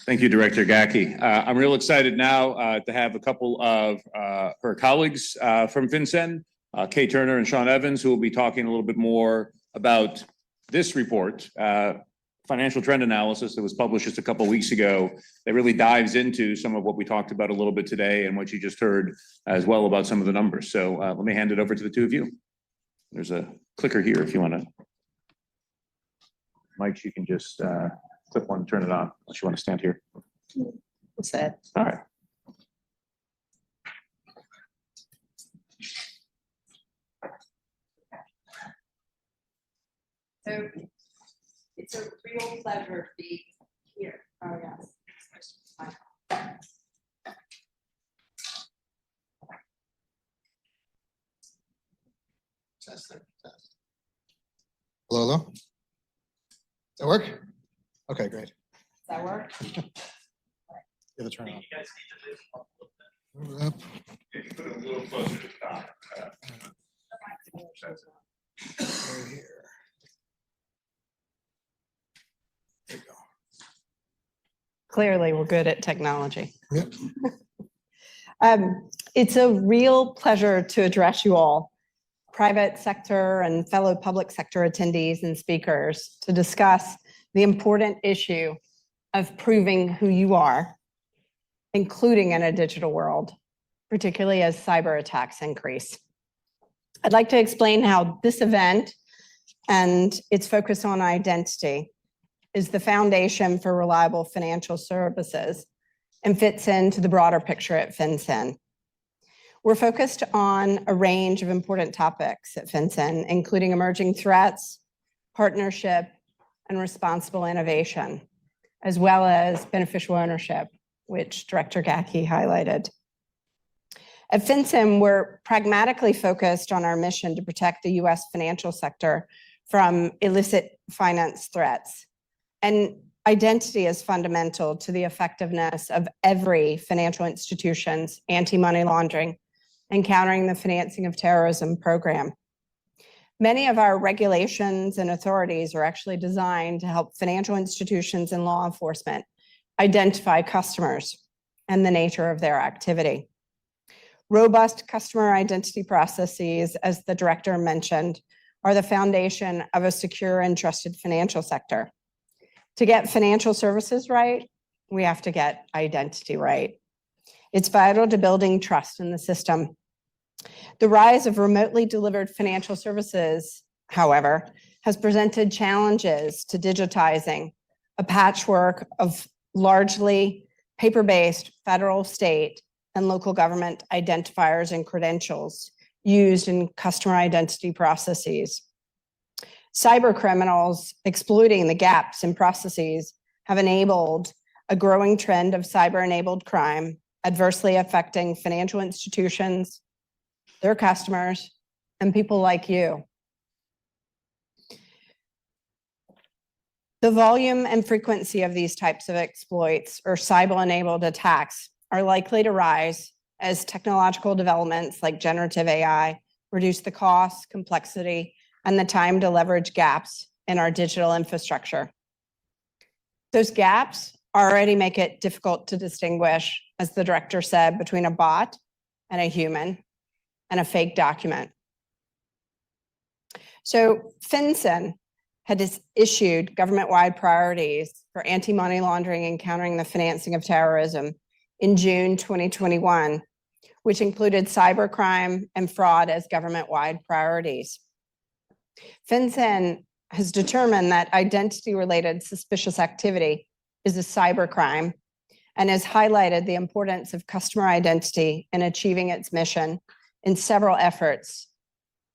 Thank you, Director Gacki. I'm real excited now to have a couple of her colleagues from FinCEN, Kay Turner and Sean Evans, who will be talking a little bit more about this report, financial trend analysis that was published just a couple of weeks ago, that really dives into some of what we talked about a little bit today and what you just heard as well about some of the numbers. So let me hand it over to the two of you. There's a clicker here if you want to. Mike, you can just click one, turn it on, unless you want to stand here. What's that? All right. So it's a real pleasure to be here. Oh, yes. Hello, hello. Does that work? Okay, great. Does that work? Give it a turn on. You guys need to Move it up. put it a little closer to the top. Right here. There you go. Clearly, we're good at technology. Yep. It's a real pleasure to address you all, private sector and fellow public sector attendees and speakers, to discuss the important issue of proving who you are, including in a digital world, particularly as cyber attacks increase. I'd like to explain how this event and its focus on identity is the foundation for reliable financial services and fits into the broader picture at FinCEN. We're focused on a range of important topics at FinCEN, including emerging threats, partnership, and responsible innovation, as well as beneficial ownership, which Director Gacki highlighted. At FinCEN, we're pragmatically focused on our mission to protect the U.S. financial sector from illicit finance threats. And identity is fundamental to the effectiveness of every financial institution's anti-money laundering and countering the financing of terrorism program. Many of our regulations and authorities are actually designed to help financial institutions and law enforcement identify customers and the nature of their activity. Robust customer identity processes, as the director mentioned, are the foundation of a secure and trusted financial sector. To get financial services right, we have to get identity right. It's vital to building trust in the system. The rise of remotely delivered financial services, however, has presented challenges to digitizing a patchwork of largely paper-based federal, state, and local government identifiers and credentials used in customer identity processes. Cyber criminals exploiting the gaps in processes have enabled a growing trend of cyber-enabled crime, adversely affecting financial institutions, their customers, and people like you. The volume and frequency of these types of exploits or cyber-enabled attacks are likely to rise as technological developments like generative AI reduce the cost, complexity, and the time to leverage gaps in our digital infrastructure. Those gaps already make it difficult to distinguish, as the director said, between a bot and a human and a fake document. So FinCEN had issued government-wide priorities for anti-money laundering and countering the financing of terrorism in June 2021, which included cybercrime and fraud as government-wide priorities. FinCEN has determined that identity-related suspicious activity is a cybercrime and has highlighted the importance of customer identity in achieving its mission in several efforts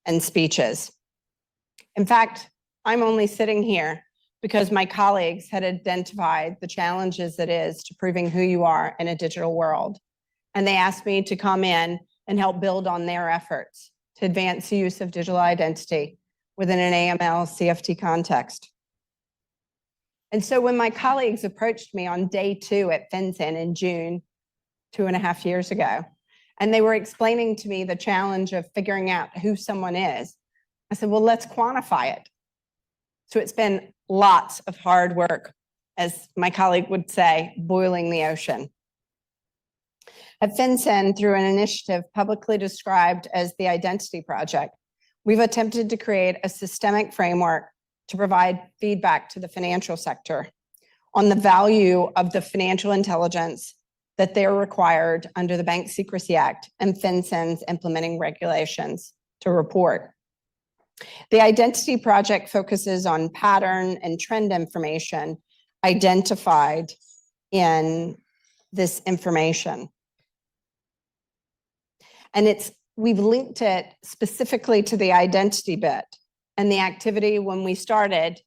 and speeches. In fact, I'm only sitting here because my colleagues had identified the challenges it is to proving who you are in a digital world. And they asked me to come in and help build on their efforts to advance the use of digital identity within an AML CFT context. And so when my colleagues approached me on day 2 at FinCEN in June, 2.5 years ago, and they were explaining to me the challenge of figuring out who someone is, I said, well, let's quantify it. So it's been lots of hard work as my colleague would say, boiling the ocean. At FinCEN, through an initiative publicly described as the Identity Project, we've attempted to create a systemic framework to provide feedback to the financial sector on the value of the financial intelligence that they're required under the Bank Secrecy Act and FinCEN's implementing regulations to report. The Identity Project focuses on pattern and trend information identified in this information. And we've linked it specifically to the identity bit. And the activity when we started,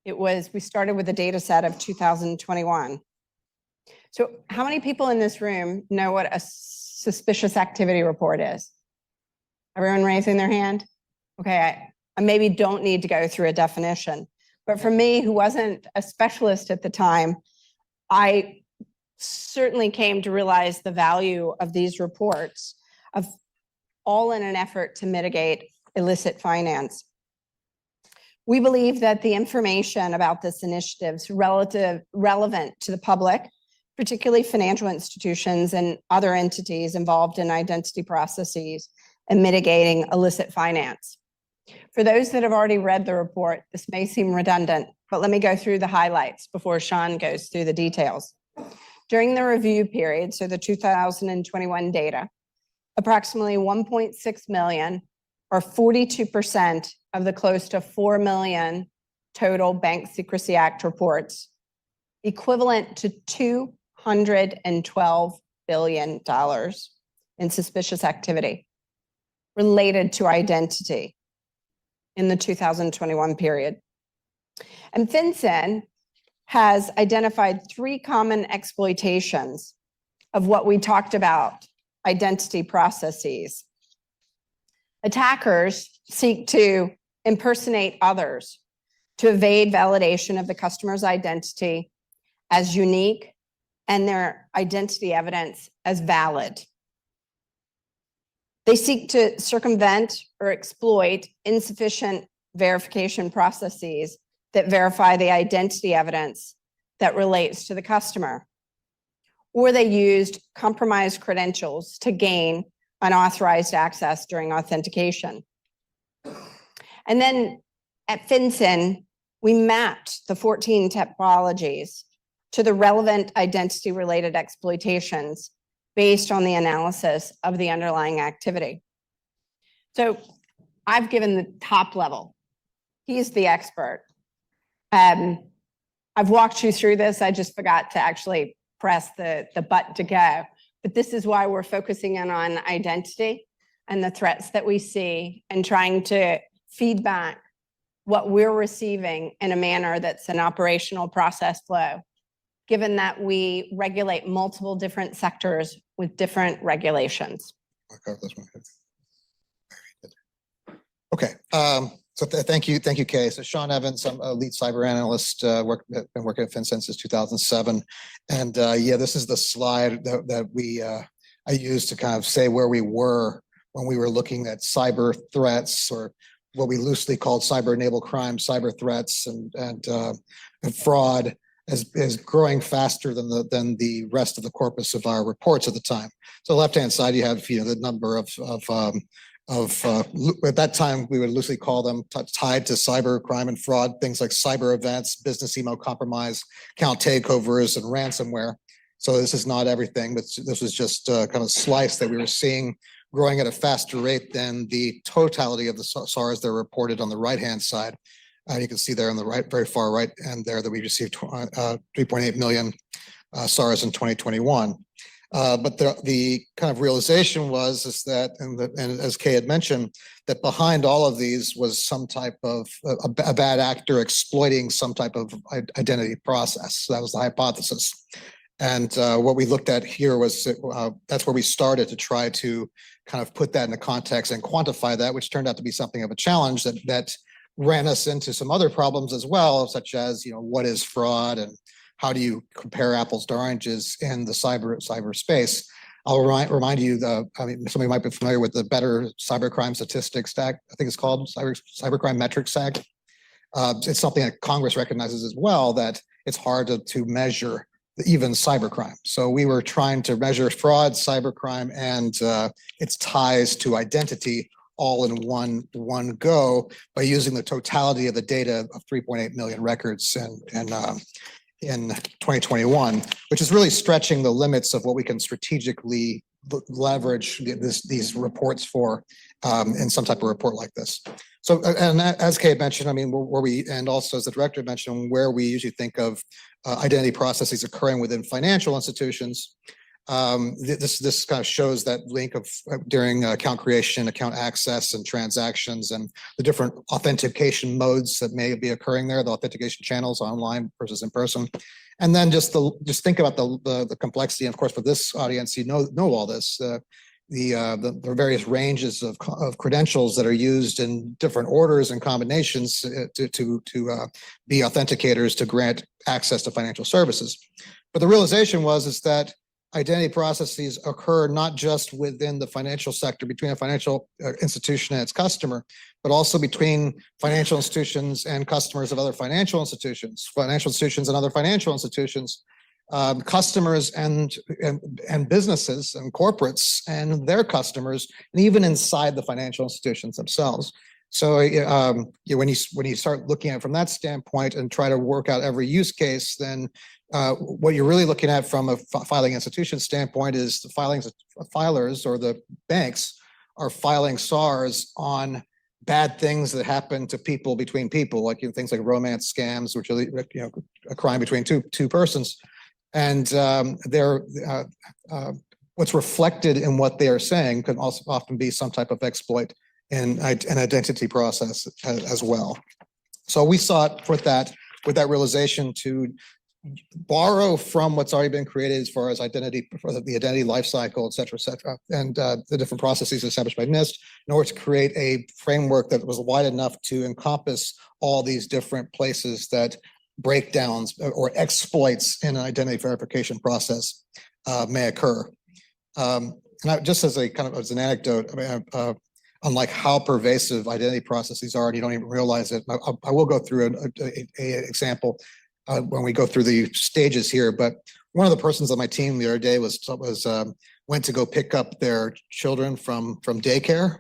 we started with a data set of 2021. So how many people in this room know what a suspicious activity report is? Everyone raising their hand? Okay, I maybe don't need to go through a definition. But for me, who wasn't a specialist at the time, I certainly came to realize the value of these reports, of all in an effort to mitigate illicit finance. We believe that the information about this initiative is relevant to the public, particularly financial institutions and other entities involved in identity processes and mitigating illicit finance. For those that have already read the report, this may seem redundant, but let me go through the highlights before Sean goes through the details. During the review period, so the 2021 data, approximately 1.6 million, or 42% of the close to 4 million total Bank Secrecy Act reports, equivalent to $212 billion in suspicious activity related to identity in the 2021 period. And FinCEN has identified 3 common exploitations of what we talked about, identity processes. Attackers seek to impersonate others to evade validation of the customer's identity as unique and their identity evidence as valid. They seek to circumvent or exploit insufficient verification processes that verify the identity evidence that relates to the customer. Or they used compromised credentials to gain unauthorized access during authentication. And then at FinCEN, we mapped the 14 typologies to the relevant identity-related exploitations based on the analysis of the underlying activity. So I've given the top level. He's the expert. I've walked you through this. I just forgot to actually press the button to go. But this is why we're focusing in on identity and the threats that we see and trying to feedback what we're receiving in a manner that's an operational process flow, given that we regulate multiple different sectors with different regulations. Okay, so thank you, Kay. So Sean Evans, I'm a lead cyber analyst, been working at FinCEN since 2007. And yeah, this is the slide that I used to kind of say where we were when we were looking at cyber threats, or what we loosely called cyber-enabled crime, cyber threats, and fraud is growing faster than the rest of the corpus of our reports at the time. So left-hand side, you have the number of at that time we would loosely call them tied to cyber crime and fraud, things like cyber events, business email compromise, account takeovers, and ransomware. So this is not everything, but this was just kind of slice that we were seeing growing at a faster rate than the totality of the SARs that are reported on the right-hand side. You can see there on the right, very far right end there, that we received 3.8 million SARs in 2021. But the kind of realization is that, and as Kay had mentioned, that behind all of these was some type of a bad actor exploiting some type of identity process. So that was the hypothesis. And what we looked at here was that's where we started to try to kind of put that into context and quantify that, which turned out to be something of a challenge that ran us into some other problems as well, such as, what is fraud and how do you compare apples to oranges in the cyber space? I'll remind you, somebody might be familiar with the Better Cybercrime Statistics Stack. I think it's called Cybercrime Metrics Stack. It's something that Congress recognizes as well, that it's hard to measure even cybercrime. So we were trying to measure fraud, cybercrime, and its ties to identity all in one go by using the totality of the data of 3.8 million records in 2021, which is really stretching the limits of what we can strategically leverage these reports for in some type of report like this. So, and as Kate mentioned, I mean, where we, and also as the director mentioned, where we usually think of identity processes occurring within financial institutions, this kind of shows that link of during account creation, account access, and transactions, and the different authentication modes that may be occurring there, the authentication channels online versus in person. And then just think about the complexity. And of course, for this audience, you know all this. The various ranges of credentials that are used in different orders and combinations to be authenticators to grant access to financial services. But the realization is that identity processes occur not just within the financial sector, between a financial institution and its customer, but also between financial institutions and customers of other financial institutions and other financial institutions, customers and businesses and corporates and their customers, and even inside the financial institutions themselves. So when you start looking at it from that standpoint and try to work out every use case, then what you're really looking at from a filing institution standpoint is the filers or the banks are filing SARs on bad things that happen to people between people, like things like romance scams, which are a crime between two persons. And what's reflected in what they are saying could also often be some type of exploit in an identity process as well. So we sought with that realization to borrow from what's already been created as far as identity, for the identity lifecycle, et cetera, and the different processes established by NIST in order to create a framework that was wide enough to encompass all these different places that breakdowns or exploits in an identity verification process may occur. And just as a kind of as an anecdote, I mean, unlike how pervasive identity processes are, and you don't even realize it, I will go through an example when we go through the stages here. But one of the persons on my team the other day went to go pick up their children from daycare.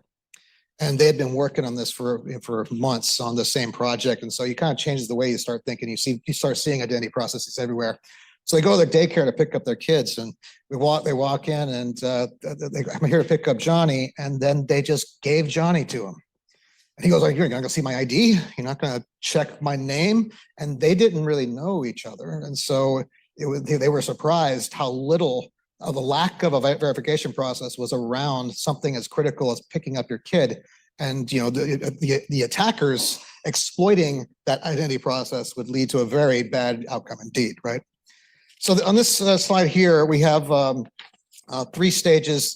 And they had been working on this for months on the same project. And so you kind of changes the way you start thinking. You start seeing identity processes everywhere. So they go to their daycare to pick up their kids, and they walk in, and I'm here to pick up Johnny. And then they just gave Johnny to him. And he goes, "Like, you're going to see my ID? You're not going to check my name?" And they didn't really know each other. And so they were surprised how little of a lack of a verification process was around something as critical as picking up your kid. And the attackers exploiting that identity process would lead to a very bad outcome indeed, right? So on this slide here, we have 3 stages.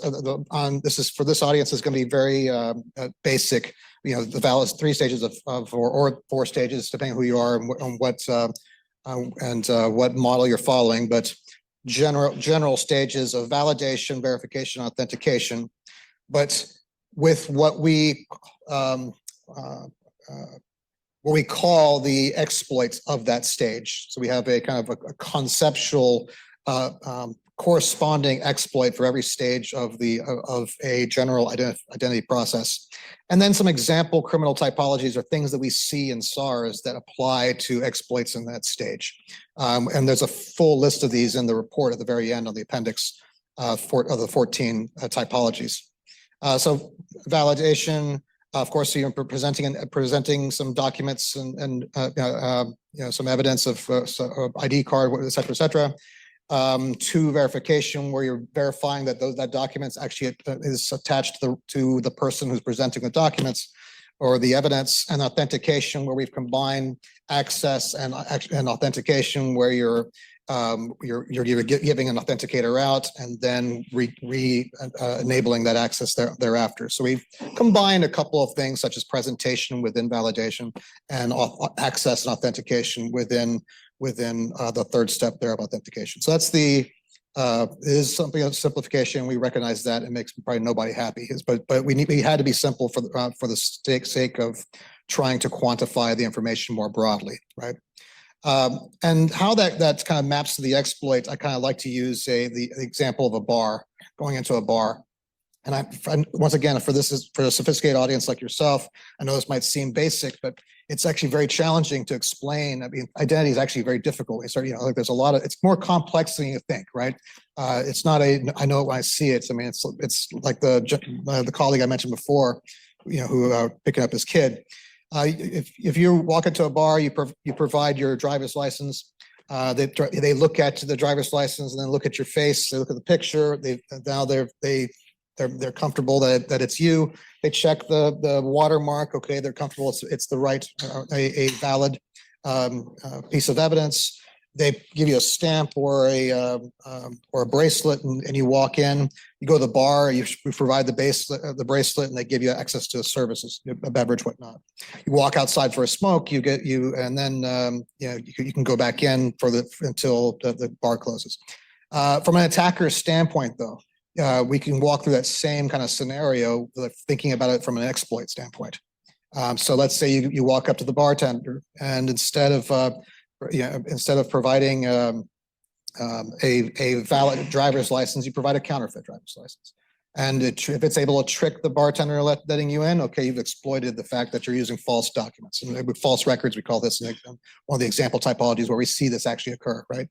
This is for this audience is going to be very basic. The valid 3 stages or 4 stages, depending on who you are and what model you're following. But general stages of validation, verification, authentication, but with what we call the exploits of that stage. So we have a kind of a conceptual corresponding exploit for every stage of a general identity process. And then some example criminal typologies are things that we see in SARs that apply to exploits in that stage. And there's a full list of these in the report at the very end on the appendix of the 14 typologies. So validation, of course, you're presenting some documents and some evidence of ID card, et cetera, to verification, where you're verifying that that documents actually is attached to the person who's presenting the documents or the evidence, and authentication, where we've combined access and authentication, where you're giving an authenticator out and then enabling that access thereafter. So we've combined a couple of things such as presentation within validation and access and authentication within the third step there of authentication. So that's it is something of simplification. We recognize that. It makes probably nobody happy, but we had to be simple for the sake of trying to quantify the information more broadly, right? And how that kind of maps to the exploit, I kind of like to use the example of a bar, going into a bar. And once again, for a sophisticated audience like yourself, I know this might seem basic, but it's actually very challenging to explain. I mean, identity is actually very difficult. Like there's a lot of, it's more complex than you think, right? It's not I know it when I see it. I mean, it's like the colleague I mentioned before, who picking up his kid. If you walk into a bar, you provide your driver's license. They look at the driver's license and then look at your face. They look at the picture. They're comfortable that it's you. They check the watermark. Okay, they're comfortable. It's the right, a valid piece of evidence. They give you a stamp or a bracelet, and you walk in. You go to the bar. You provide the bracelet, and they give you access to services, a beverage, whatnot. You walk outside for a smoke. And then you can go back in until the bar closes. From an attacker's standpoint, though, we can walk through that same kind of scenario, thinking about it from an exploit standpoint. So let's say you walk up to the bartender, and instead of providing a valid driver's license, you provide a counterfeit driver's license. And if it's able to trick the bartender letting you in, okay, you've exploited the fact that you're using false documents. And with false records, we call this one of the example typologies where we see this actually occur, right?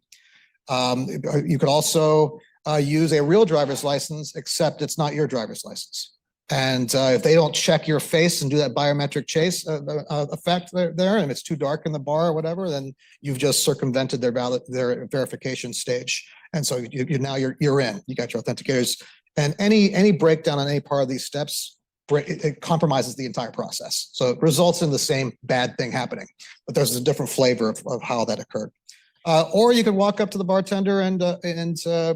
You could also use a real driver's license, except it's not your driver's license. And if they don't check your face and do that biometric chase effect there, and it's too dark in the bar or whatever, then you've just circumvented their verification stage. And so you're in. You got your authenticators. And any breakdown on any part of these steps, it compromises the entire process. So it results in the same bad thing happening, but there's a different flavor of how that occurred. Or you could walk up to the bartender and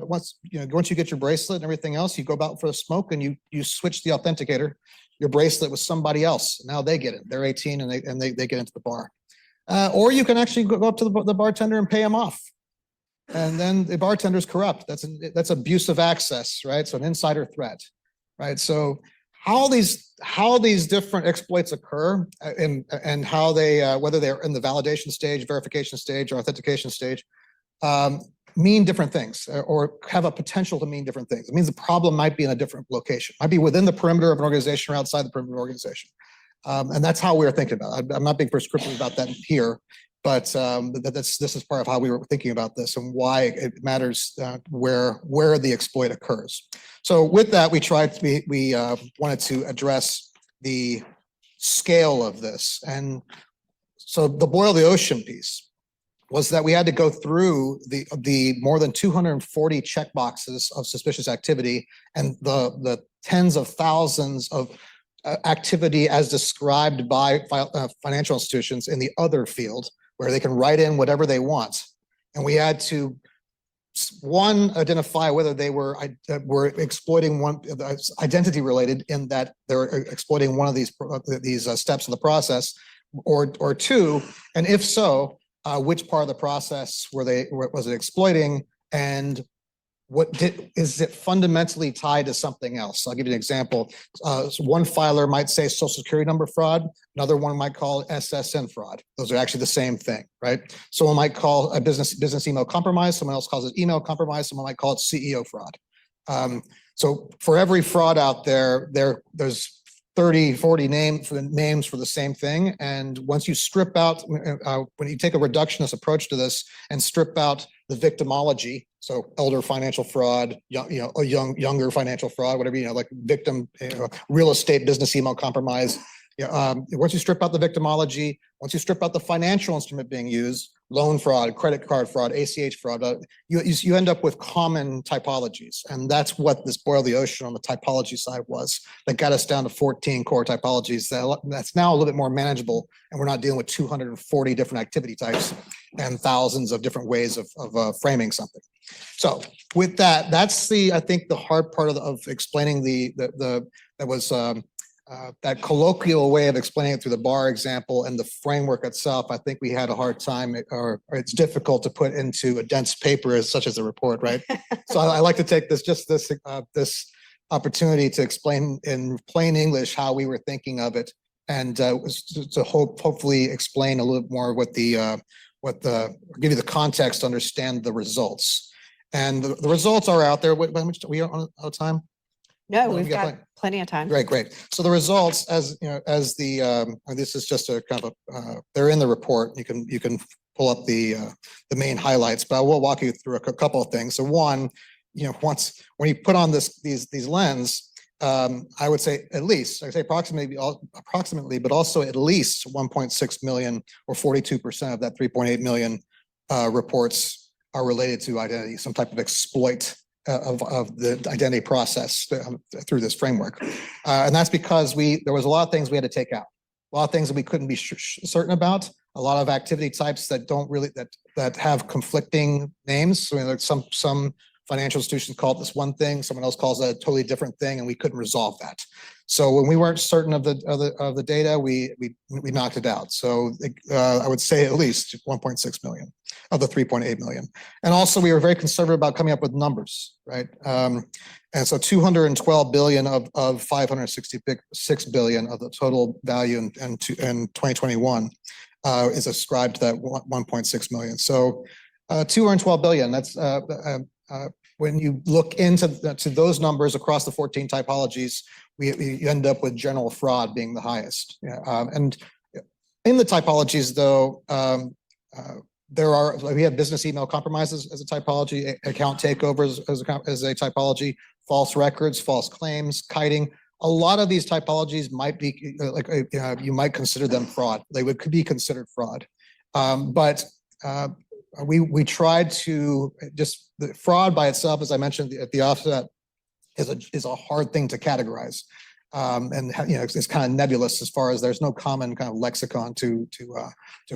once you get your bracelet and everything else, you go out for a smoke and you switch the authenticator, your bracelet with somebody else. Now they get it. They're 18 and they get into the bar. Or you can actually go up to the bartender and pay him off. And then the bartender's corrupt. That's abusive access, right? So an insider threat, right? So how these different exploits occur and how they, whether they're in the validation stage, verification stage, or authentication stage, mean different things or have a potential to mean different things. It means the problem might be in a different location, might be within the perimeter of an organization or outside the perimeter of an organization. And that's how we're thinking about it. I'm not being prescriptive about that here, but this is part of how we were thinking about this and why it matters where the exploit occurs. So with that, we wanted to address the scale of this. And so the boil the ocean piece was that we had to go through the more than 240 checkboxes of suspicious activity and the tens of thousands of activity as described by financial institutions in the other field, where they can write in whatever they want. And we had to, one, identify whether they were exploiting one identity related in that they're exploiting one of these steps of the process, or two, and if so, which part of the process was it exploiting, and is it fundamentally tied to something else? I'll give you an example. So one filer might say social security number fraud. Another one might call it SSN fraud. Those are actually the same thing, right? Someone might call a business email compromise. Someone else calls it email compromise. Someone might call it CEO fraud. So for every fraud out there, there's 30, 40 names for the same thing. And once you strip out, when you take a reductionist approach to this and strip out the victimology, so elder financial fraud, younger financial fraud, whatever, like victim, real estate, business email compromise. Once you strip out the victimology, once you strip out the financial instrument being used, loan fraud, credit card fraud, ACH fraud, you end up with common typologies. And that's what this boil the ocean on the typology side was. That got us down to 14 core typologies. That's now a little bit more manageable. And we're not dealing with 240 different activity types and thousands of different ways of framing something. So with that, that's I think the hard part of explaining that colloquial way of explaining it through the bar example and the framework itself. I think we had a hard time, or it's difficult to put into a dense paper such as a report, right? So I like to take this opportunity to explain in plain English how we were thinking of it, and to hopefully explain a little more what the give you the context to understand the results. And the results are out there. How much we are on out of time? No, Well, we've we got got plenty of time. Great. So the results, as you know, this is just a kind of they're in the report. You can pull up the main highlights, but I will walk you through a couple of things. So one, when you put on these lens, I would say at least, I say approximately, but also at least 1.6 million or 42% of that 3.8 million reports are related to identity, some type of exploit of the identity process through this framework. And that's because there was a lot of things we had to take out, a lot of things that we couldn't be certain about, a lot of activity types that don't really, that have conflicting names. So like some financial institutions call it this one thing, someone else calls it a totally different thing, and we couldn't resolve that. So when we weren't certain of the data, we knocked it out. So I would say at least 1.6 million of the 3.8 million. And also we were very conservative about coming up with numbers, right? And so 212 billion of 566 billion of the total value in 2021 is ascribed to that 1.6 million. So 212 billion, that's when you look into those numbers across the 14 typologies, we end up with general fraud being the highest. And in the typologies, though, we have business email compromises as a typology, account takeovers as a typology, false records, false claims, kiting. A lot of these typologies might be you might consider them fraud. They could be considered fraud, but we tried to the fraud by itself, as I mentioned at the offset, is a hard thing to categorize, and it's kind of nebulous as far as there's no common kind of lexicon to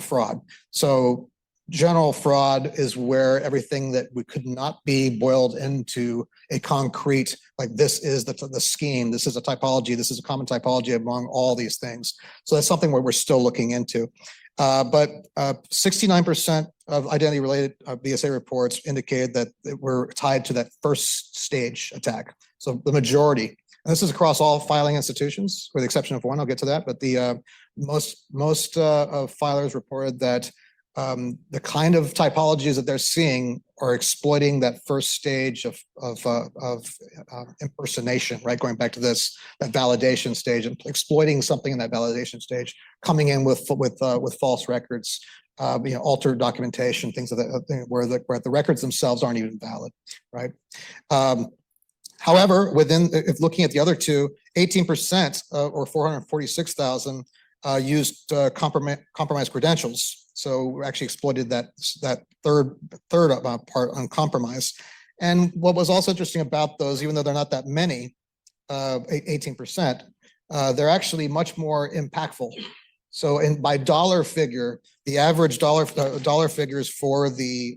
fraud. So general fraud is where everything that could not be boiled into a concrete, like this is the scheme, this is a typology, this is a common typology among all these things. So that's something where we're still looking into. But 69% of identity-related BSA reports indicated that were tied to that first stage attack. So the majority, and this is across all filing institutions, with the exception of one, I'll get to that, but the most of filers reported that the kind of typologies that they're seeing are exploiting that first stage of impersonation, right? Going back to that validation stage and exploiting something in that validation stage, coming in with false records, altered documentation, things of that, where the records themselves aren't even valid, right? However, if looking at the other two, 18% or 446,000 used compromised credentials. So we actually exploited that third part on compromise. And what was also interesting about those, even though they're not that many, 18%, they're actually much more impactful. So by dollar figure, the average dollar figures for the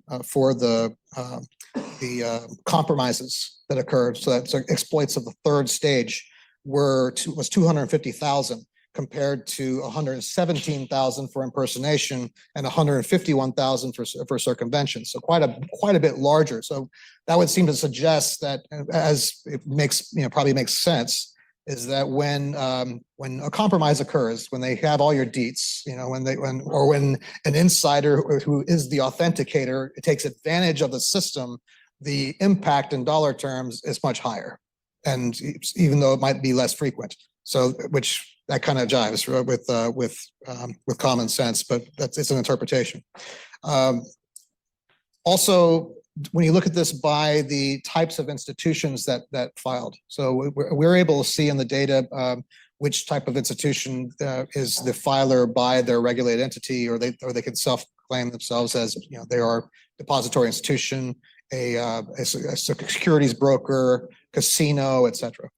compromises that occurred, so that's exploits of the third stage, was 250,000. Compared to 117,000 for impersonation and 151,000 for circumvention. So quite a bit larger. So that would seem to suggest that, as it makes probably makes sense, is that when a compromise occurs, when they have all your deets, when an insider who is the authenticator takes advantage of the system, the impact in dollar terms is much higher, and even though it might be less frequent. So that kind of jives with common sense, but it's an interpretation. Also, when you look at this by the types of institutions that filed, so we're able to see in the data which type of institution is the filer by their regulated entity, or they can self-claim themselves as they are depository institution, a securities broker, casino, etc.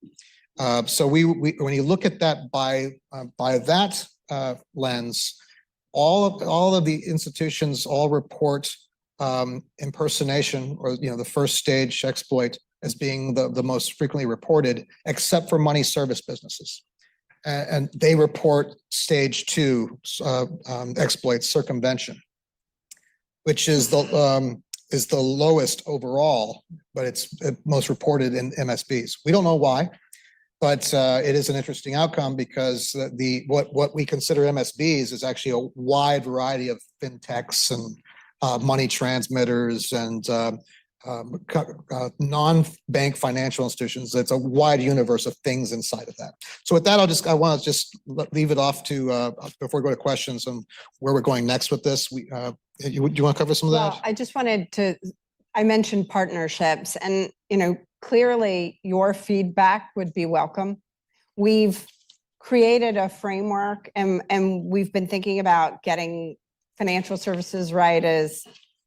So when you look at that by that lens, all of the institutions all report impersonation, or the first stage exploit, as being the most frequently reported, except for money service businesses, and they report stage 2 exploits, circumvention, which is the lowest overall, but it's most reported in MSBs. We don't know why. But it is an interesting outcome, because what we consider MSBs is actually a wide variety of fintechs and money transmitters and non-bank financial institutions. It's a wide universe of things inside of that. So with that, I want to just leave it off to before we go to questions and where we're going next with this. Do you want to cover some of Well, that? I just wanted to, I mentioned partnerships and, clearly your feedback would be welcome. We've created a framework and we've been thinking about getting financial services right as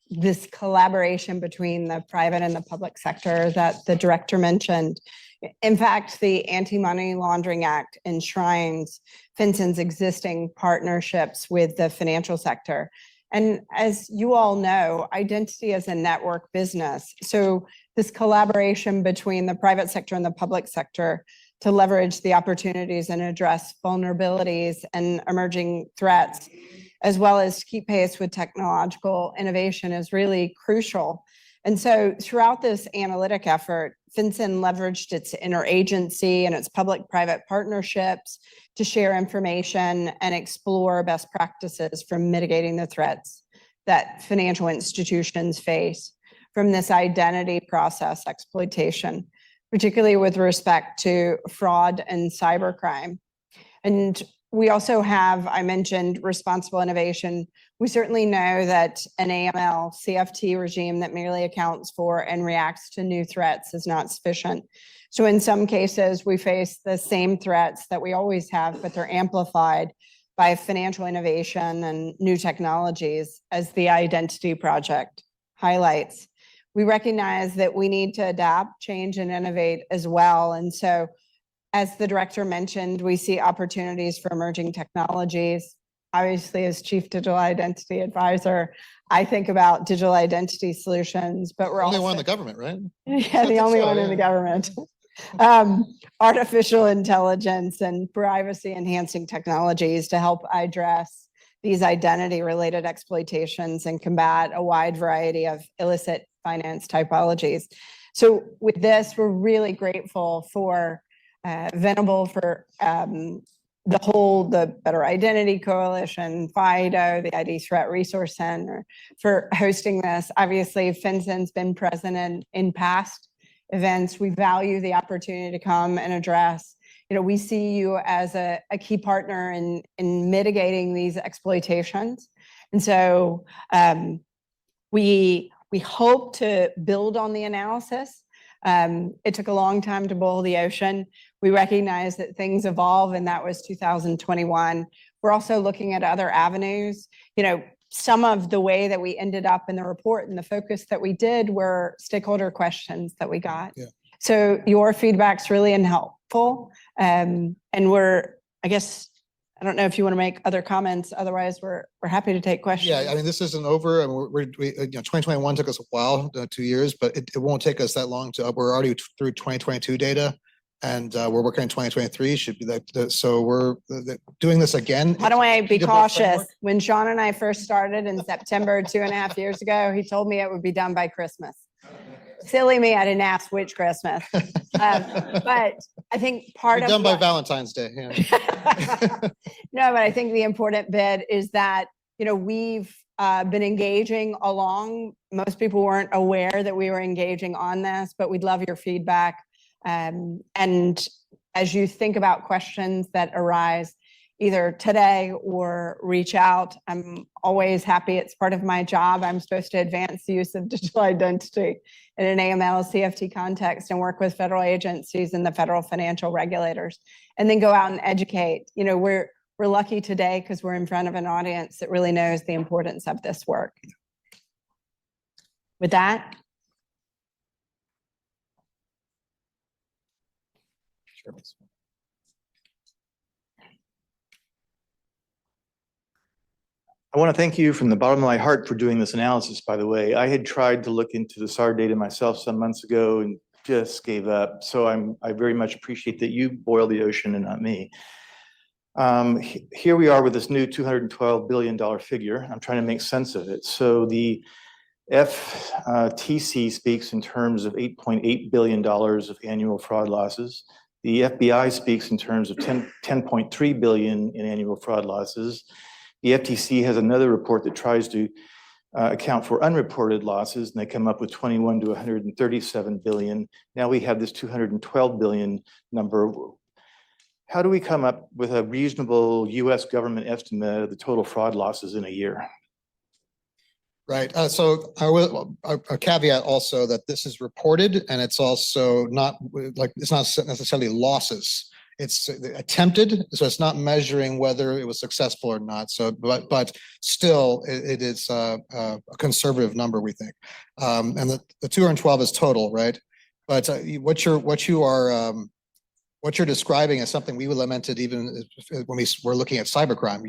this collaboration between the private and the public sector that the director mentioned. In fact, the Anti-Money Laundering Act enshrines FinCEN's existing partnerships with the financial sector. And as you all know, identity is a network business. So this collaboration between the private sector and the public sector to leverage the opportunities and address vulnerabilities and emerging threats, as well as keep pace with technological innovation, is really crucial. And so throughout this analytic effort, FinCEN leveraged its interagency and its public-private partnerships to share information and explore best practices for mitigating the threats that financial institutions face from this identity process exploitation, particularly with respect to fraud and cybercrime. And we also have, I mentioned, responsible innovation. We certainly know that an AML CFT regime that merely accounts for and reacts to new threats is not sufficient. So in some cases, we face the same threats that we always have, but they're amplified by financial innovation and new technologies, as the Identity Project highlights. We recognize that we need to adapt, change, and innovate as well. And so, as the director mentioned, we see opportunities for emerging technologies. Obviously, as Chief Digital Identity Advisor, I think about digital identity solutions, but we're Only also one in the government, right? yeah, the only one in the government. Artificial intelligence and privacy enhancing technologies to help address these identity-related exploitations and combat a wide variety of illicit finance typologies. So with this, we're really grateful for Venable for the Better Identity Coalition, FIDO, the ID Threat Resource Center for hosting this. Obviously, FinCEN's been present in past events. We value the opportunity to come and address. We see you as a key partner in mitigating these exploitations. And so we hope to build on the analysis. It took a long time to boil the ocean. We recognize that things evolve, and that was 2021. We're also looking at other avenues. Some of the way that we ended up in the report and the focus that we did were stakeholder questions that we got. Yeah. So your feedback's really helpful. And I don't know if you want to make other comments. Otherwise, we're happy to take questions. Yeah, I mean, this isn't over. I mean, 2021 took us a while, 2 years, but it won't take us that long we're already through 2022 data, and we're working on 2023. Should be that. So we're doing this again. Why don't I be Repeatable cautious? framework. When Sean and I first started in September 2.5 years ago, he told me it would be done by Christmas. Silly me, I didn't ask which Christmas. But I think part of done by Valentine's Day. Yeah. No, but I think the important bit is that, we've been engaging along. Most people weren't aware that we were engaging on this, but we'd love your feedback. And as you think about questions that arise either today or reach out, I'm always happy. It's part of my job. I'm supposed to advance the use of digital identity in an AML CFT context and work with federal agencies and the federal financial regulators, and then go out and educate. We're lucky today because we're in front of an audience that really knows the importance of this work. With that. Sure. I want to thank you from the bottom of my heart for doing this analysis, by the way. I had tried to look into the SAR data myself some months ago and just gave up. So I very much appreciate that you boiled the ocean and not me. Here we are with this new $212 billion figure. I'm trying to make sense of it. So the FTC speaks in terms of $8.8 billion of annual fraud losses. The FBI speaks in terms of 10.3 billion in annual fraud losses. The FTC has another report that tries to account for unreported losses, and they come up with 21 to 137 billion. Now we have this 212 billion number. How do we come up with a reasonable US government estimate of the total fraud losses in a year? Right. So I will a caveat also that this is reported and it's also not like it's not necessarily losses. It's attempted, so it's not measuring whether it was successful or not. So, but still, it is a conservative number, we think. And the 212 is total, right? But what you're describing is something we lamented even when we were looking at cybercrime.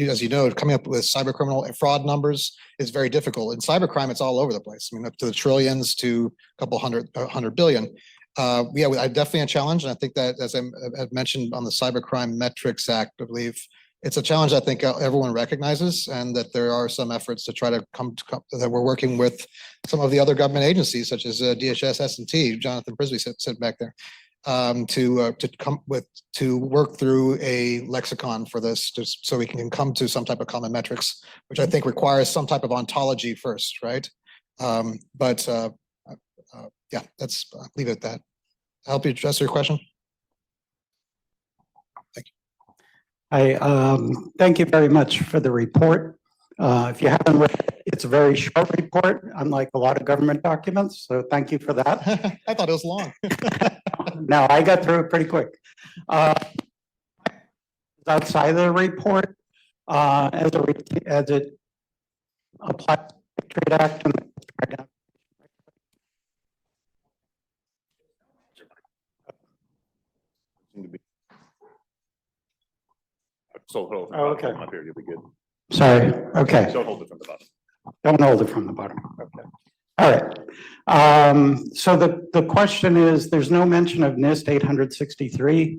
As you know, coming up with cyber criminal and fraud numbers is very difficult. In cybercrime, it's all over the place. I mean, up to the trillions to a couple hundred billion. Yeah, definitely a challenge. And I think that, as I mentioned on the Cybercrime Metrics Act, I believe it's a challenge I think everyone recognizes, and that there are some efforts to try to that we're working with some of the other government agencies, such as DHS, S&T, Jonathan Prisby said back there, to work through a lexicon for this, just so we can come to some type of common metrics, which I think requires some type of ontology first, right? Yeah, let's leave it at that. Help you address your question? Thank you. Thank you very much for the report. If you haven't read it, it's a very short report, unlike a lot of government documents. So thank you for that. I thought it was long. No, I got through it pretty quick. Outside of the report, as it applies to the Trade Act and So hold it. Oh, okay. Up here, you'll be good. Sorry. Okay. Don't hold it from the bottom. Don't hold it from the bottom. Okay. All right. So the question is, there's no mention of NIST 863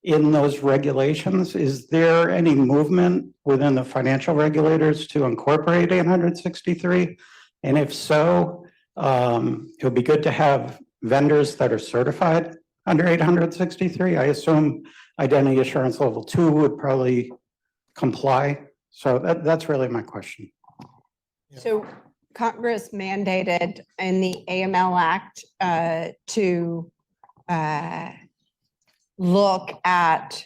in those regulations. Is there any movement within the financial regulators to incorporate 863? And if so, it would be good to have vendors that are certified under 863. I assume identity assurance level 2 would probably comply. So that's really my question. So Congress mandated in the AML Act to look at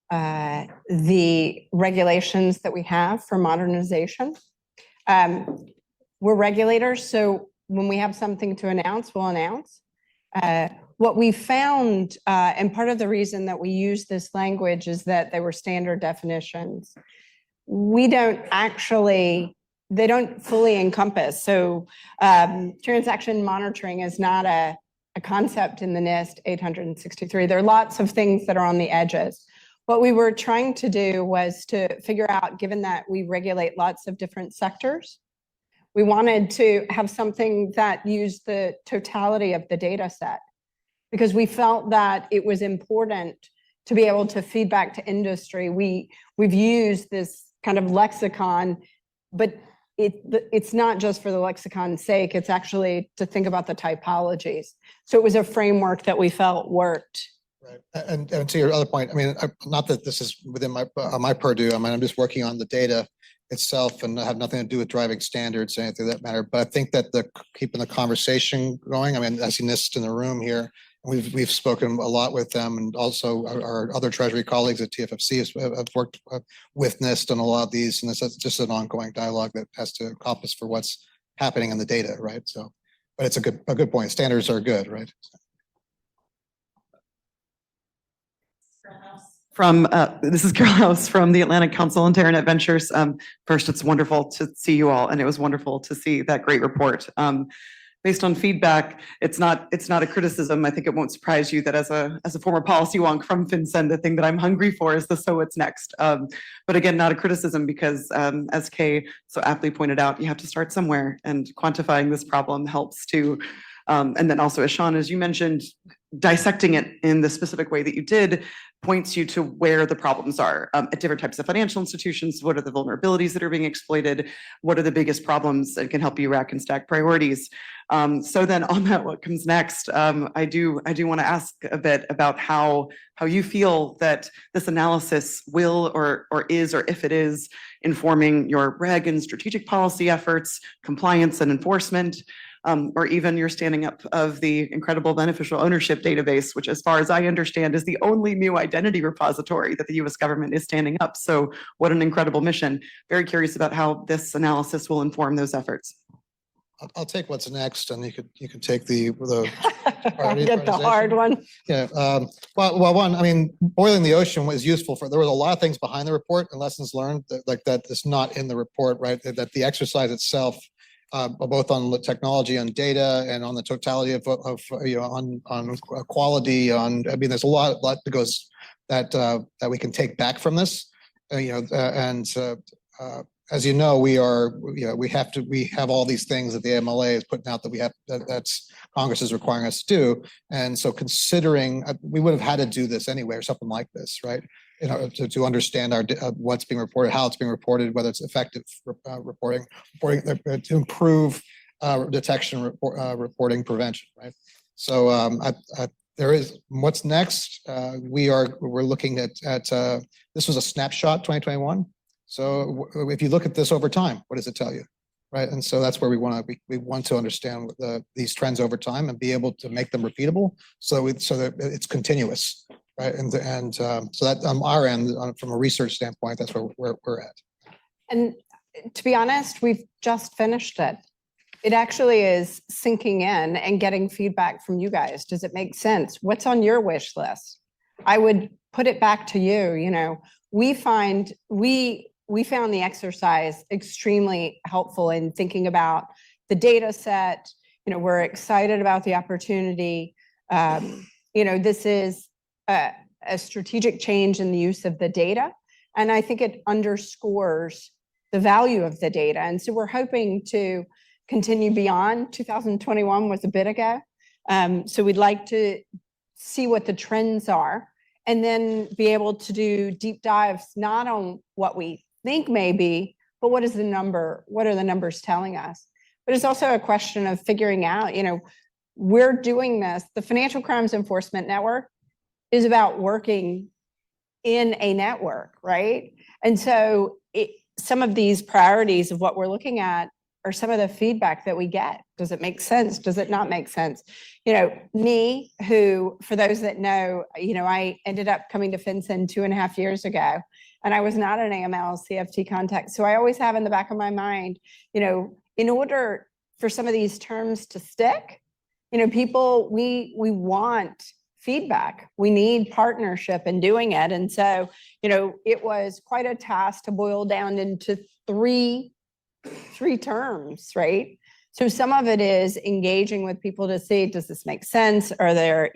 the regulations that we have for modernization. We're regulators, so when we have something to announce, we'll announce. What we found, and part of the reason that we use this language is that they were standard definitions. We don't actually, they don't fully encompass. So transaction monitoring is not a concept in the NIST 863. There are lots of things that are on the edges. What we were trying to do was to figure out, given that we regulate lots of different sectors, we wanted to have something that used the totality of the data set, because we felt that it was important to be able to feedback to industry. We've used this kind of lexicon, but it's not just for the lexicon's sake, it's actually to think about the typologies. So it was a framework that we felt worked. Right. And to your other point, I mean, not that this is within my purview. I mean, I'm just working on the data itself and have nothing to do with driving standards or anything of that matter. But I think that keeping the conversation going, I mean, I see NIST in the room here. We've spoken a lot with them, and also our other Treasury colleagues at TFFC have worked with NIST on a lot of these, and it's just an ongoing dialogue that has to encompass for what's happening in the data, right? So, but it's a good point. Standards are good, right? This is Carol House from the Atlantic Council on Terranet Ventures. First, it's wonderful to see you all, and it was wonderful to see that great report. Based on feedback, it's not a criticism. I think it won't surprise you that as a former policy wonk from FinCEN, the thing that I'm hungry for is the so what's next. But again, not a criticism, because as Kay so aptly pointed out, you have to start somewhere, and quantifying this problem helps to, and then also as Sean, as you mentioned, dissecting it in the specific way that you did points you to where the problems are at different types of financial institutions. What are the vulnerabilities that are being exploited? What are the biggest problems that can help you rack and stack priorities? So then on that, what comes next? I do want to ask a bit about how you feel that this analysis will or is, or if it is, informing your reg and strategic policy efforts, compliance and enforcement, or even your standing up of the incredible beneficial ownership database, which, as far as I understand, is the only new identity repository that the US government is standing up. So what an incredible mission. Very curious about how this analysis will inform those efforts. I'll take what's next, and you can take the I'll get the hard one. Yeah, well, one, I mean, boiling the ocean was useful there was a lot of things behind the report and lessons learned that is not in the report, right? That the exercise itself, both on the technology, on data, and on the totality of on quality, I mean, there's a lot that goes that we can take back from this, as you know, we have all these things that the MLA is putting out that's Congress is requiring us to do. And so considering, we would have had to do this anyway, or something like this, right? To understand what's being reported, how it's being reported, whether it's effective reporting to improve detection, reporting, prevention, right? So there is what's next. We're looking at this was a snapshot 2021. So if you look at this over time, what does it tell you, right? And so that's where we want to understand these trends over time and be able to make them repeatable, so that it's continuous, right? And so that on our end, from a research standpoint, that's where we're at. And to be honest, we've just finished it. It actually is sinking in and getting feedback from you guys. Does it make sense? What's on your wish list? I would put it back to you. We found the exercise extremely helpful in thinking about the data set. We're excited about the opportunity. This is a strategic change in the use of the data. And I think it underscores the value of the data. And so we're hoping to continue beyond 2021 was a bit ago. So we'd like to see what the trends are, and then be able to do deep dives, not on what we think may be, but what are the numbers telling us? But it's also a question of figuring out, we're doing this. The Financial Crimes Enforcement Network is about working in a network, right? And so some of these priorities of what we're looking at are some of the feedback that we get. Does it make sense? Does it not make sense? Me, who, for those that know, I ended up coming to FinCEN 2.5 years ago, and I was not an AML CFT contact. So I always have in the back of my mind, in order for some of these terms to stick, people, we want feedback. We need partnership in doing it. And so, it was quite a task to boil down into three terms, right? So some of it is engaging with people to see, does this make sense? Are there,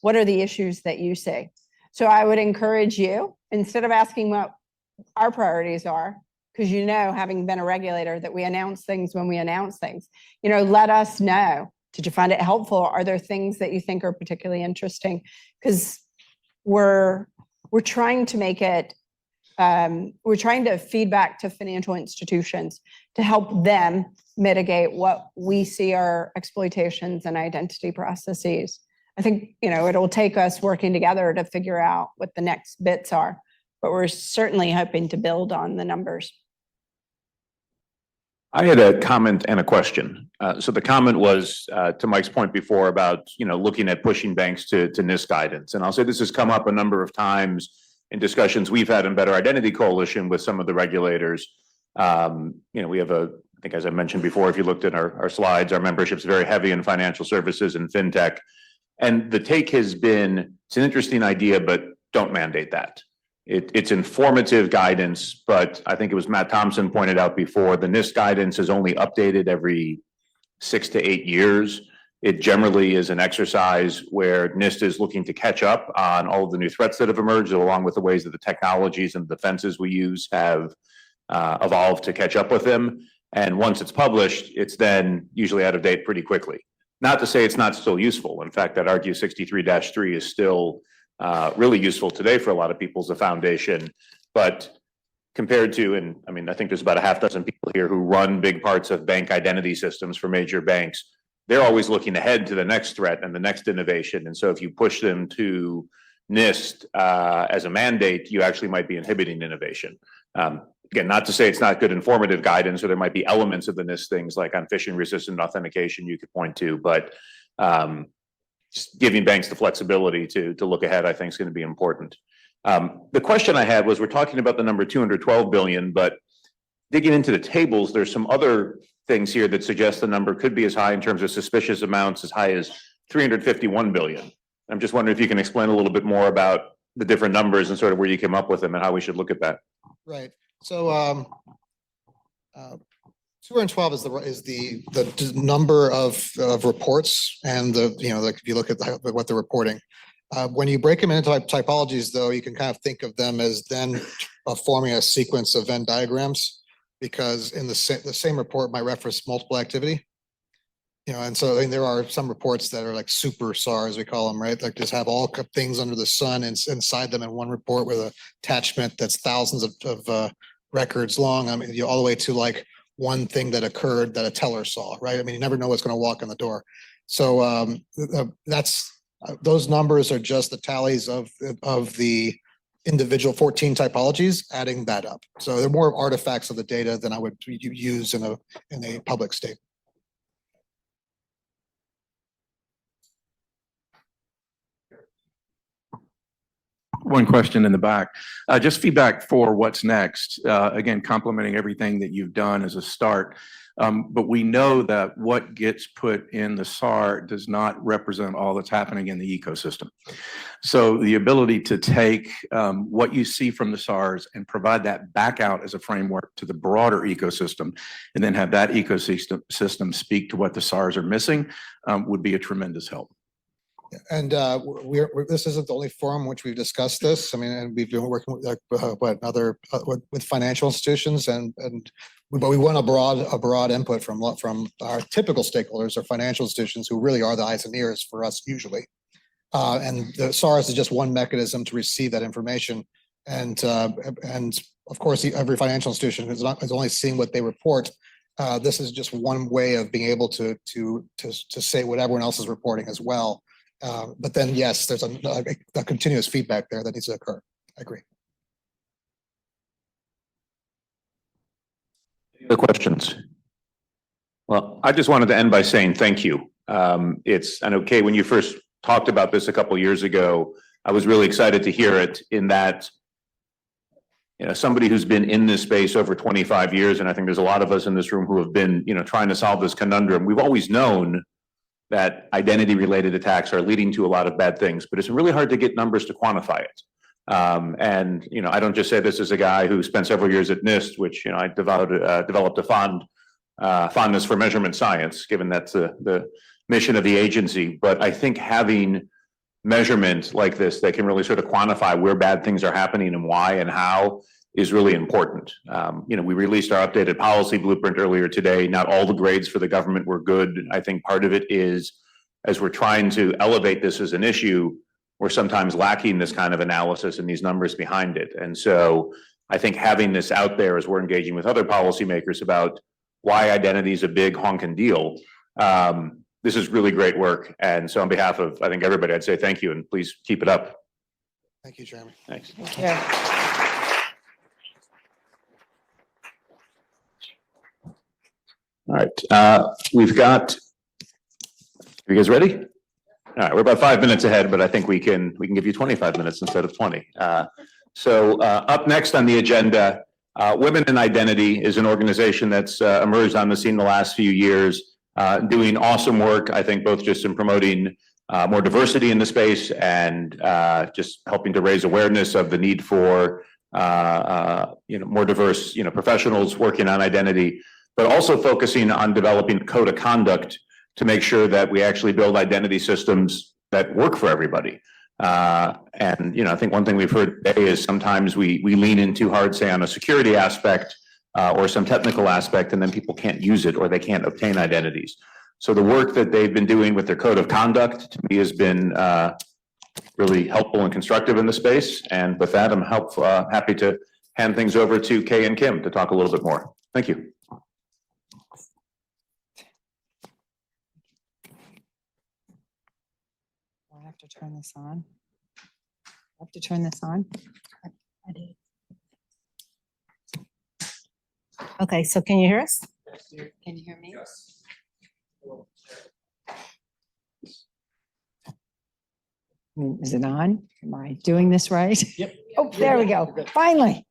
what are the issues that you see? So I would encourage you, instead of asking what our priorities are, because having been a regulator, that we announce things when we announce things, let us know. Did you find it helpful? Are there things that you think are particularly interesting? Because we're trying to make it, we're trying to feedback to financial institutions to help them mitigate what we see are exploitations and identity processes. I think, it'll take us working together to figure out what the next bits are, but we're certainly hoping to build on the numbers. I had a comment and a question. So the comment was to Mike's point before about, looking at pushing banks to NIST guidance. And I'll say this has come up a number of times in discussions we've had in Better Identity Coalition with some of the regulators. We have I think as I mentioned before, if you looked at our slides, our membership's very heavy in financial services and fintech. And the take has been, it's an interesting idea, but don't mandate that. It's informative guidance, but I think it was Matt Thompson pointed out before, the NIST guidance is only updated every 6 to 8 years. It generally is an exercise where NIST is looking to catch up on all of the new threats that have emerged, along with the ways that the technologies and defenses we use have evolved to catch up with them. And once it's published, it's then usually out of date pretty quickly. Not to say it's not still useful. In fact, that argue 63-3 is still really useful today for a lot of people as a foundation. But compared to, and I mean, I think there's about a half dozen people here who run big parts of bank identity systems for major banks. They're always looking ahead to the next threat and the next innovation. And so if you push them to NIST as a mandate, you actually might be inhibiting innovation. Again, not to say it's not good informative guidance, or there might be elements of the NIST things like on phishing resistant authentication you could point to, but just giving banks the flexibility to look ahead, I think is going to be important. The question I had was, we're talking about the number 212 billion, but digging into the tables, there's some other things here that suggest the number could be as high in terms of suspicious amounts as high as 351 billion. I'm just wondering if you can explain a little bit more about the different numbers and sort of where you came up with them and how we should look at that. Right. So 212 is the number of reports, and like if you look at what they're reporting. When you break them into typologies, though, you can kind of think of them as then forming a sequence of Venn diagrams, because in the same report might reference multiple activity. And so I mean, there are some reports that are like super SARs, we call them, right? Like just have all things under the sun and inside them in one report with an attachment that's thousands of records long. I mean, all the way to like one thing that occurred that a teller saw, right? I mean, you never know what's going to walk in the door. So those numbers are just the tallies of the individual 14 typologies, adding that up. So they're more artifacts of the data than I would use in a public state. One question in the back, just feedback for what's next. Again, complimenting everything that you've done as a start. But we know that what gets put in the SAR does not represent all that's happening in the ecosystem. So the ability to take what you see from the SARs and provide that back out as a framework to the broader ecosystem, and then have that ecosystem speak to what the SARs are missing, would be a tremendous help. And this isn't the only forum in which we've discussed this. I mean, and we've been working with with financial institutions, but we want a broad input from our typical stakeholders or financial institutions, who really are the eyes and ears for us usually. And the SARS is just one mechanism to receive that information. And of course, every financial institution is only seeing what they report. This is just one way of being able to say what everyone else is reporting as well. But then, yes, there's a continuous feedback there that needs to occur. I agree. Any other questions? Well, I just wanted to end by saying thank you. I know, Kay, when you first talked about this a couple of years ago, I was really excited to hear it, in that, somebody who's been in this space over 25 years, and I think there's a lot of us in this room who have been, trying to solve this conundrum. We've always known that identity-related attacks are leading to a lot of bad things, but it's really hard to get numbers to quantify it. And I don't just say this as a guy who spent several years at NIST, which I developed a fondness for measurement science, given that's the mission of the agency. But I think having measurement like this that can really sort of quantify where bad things are happening and why and how is really important. We released our updated policy blueprint earlier today. Not all the grades for the government were good. I think part of it is, as we're trying to elevate this as an issue, we're sometimes lacking this kind of analysis and these numbers behind it. And so I think having this out there, as we're engaging with other policymakers about why identity is a big honking deal, this is really great work. And so on behalf of, I think, everybody, I'd say thank you, and please keep it up. Thank you, Jeremy. Thanks. Yeah. All right, we've got, are you guys ready? All right, we're about 5 minutes ahead, but I think we can give you 25 minutes instead of 20. So up next on the agenda, Women in Identity is an organization that's emerged on the scene the last few years, doing awesome work, I think, both just in promoting more diversity in the space and just helping to raise awareness of the need for more diverse professionals working on identity, but also focusing on developing a code of conduct to make sure that we actually build identity systems that work for everybody. And I think one thing we've heard today is sometimes we lean in too hard, say, on a security aspect or some technical aspect, and then people can't use it or they can't obtain identities. So the work that they've been doing with their code of conduct, to me, has been really helpful and constructive in the space. And with that, I'm happy to hand things over to Kay and Kim to talk a little bit more. Thank you. I have to turn this on. I have to turn this on. I did. Okay, so can you hear us? Can you hear me? Yes. Is it on? Am I doing this right? Yep. Oh, there we go. Finally.